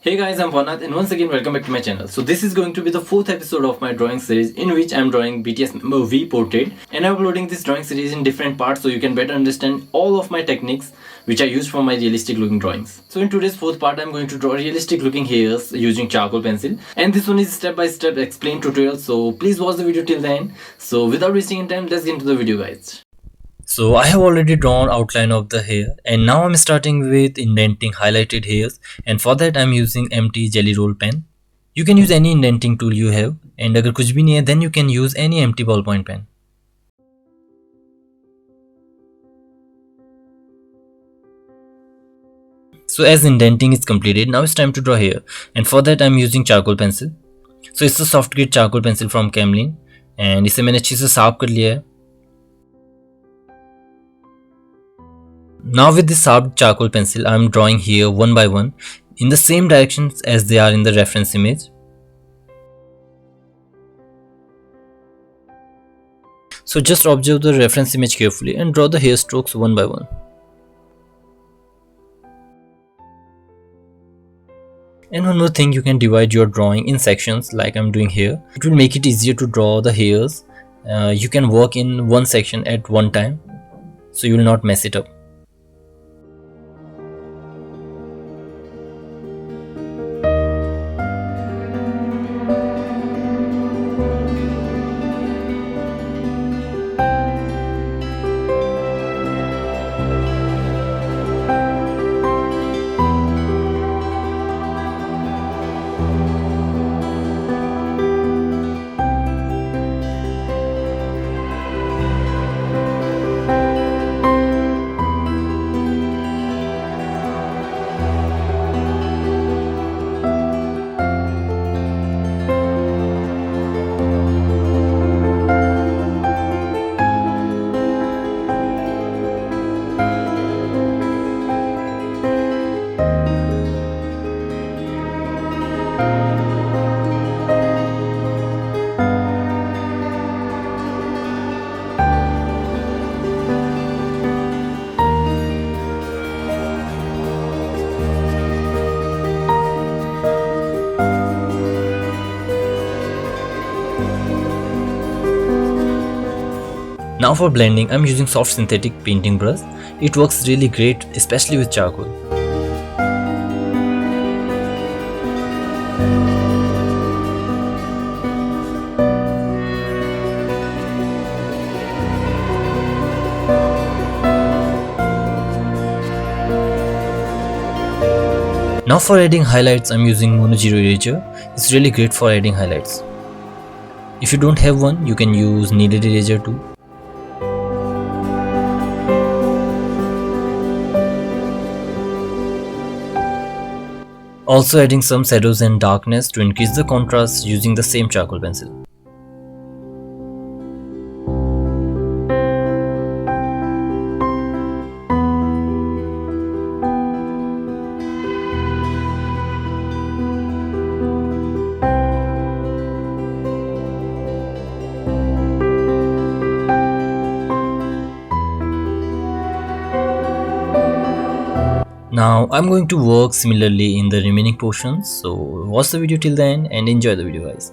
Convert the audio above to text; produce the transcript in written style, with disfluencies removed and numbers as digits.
Hey guys, I'm Pawan and once again welcome back to my channel. So this is going to be the fourth episode of my drawing series in which I'm drawing BTS member V portrait, and I'm uploading this drawing series in different parts so you can better understand all of my techniques which I use for my realistic looking drawings. So in today's fourth part I'm going to draw realistic looking hairs using charcoal pencil, and this one is step by step explained tutorial, so please watch the video till the end. So without wasting any time, let's get into the video guys. So I have already drawn outline of the hair, and now I'm starting with indenting highlighted hairs, and for that I'm using empty jelly roll pen. You can use any indenting tool you have, and अगर कुछ भी नहीं है then you can use any empty ballpoint pen. So as indenting is completed, now it's time to draw hair, and for that I'm using charcoal pencil. So it's a soft grit charcoal pencil from Camlin, and इसे मैंने अच्छे से साफ कर लिया है. Now with this sharp charcoal pencil, I am drawing here one by one in the same directions as they are in the reference image. So just observe the reference image carefully and draw the hair strokes one by one. And one more thing, you can divide your drawing in sections like I'm doing here. It will make it easier to draw the hairs. You can work in one section at one time, so you will not mess it up. Now for blending, I'm using soft synthetic painting brush. It works really great, especially with charcoal. Now for adding highlights, I'm using Mono Zero eraser. It's really great for adding highlights. If you don't have one, you can use kneaded eraser too. Also adding some shadows and darkness to increase the contrast using the same charcoal pencil. Now I'm going to work similarly in the remaining portions, so watch the video till the end and enjoy the video guys.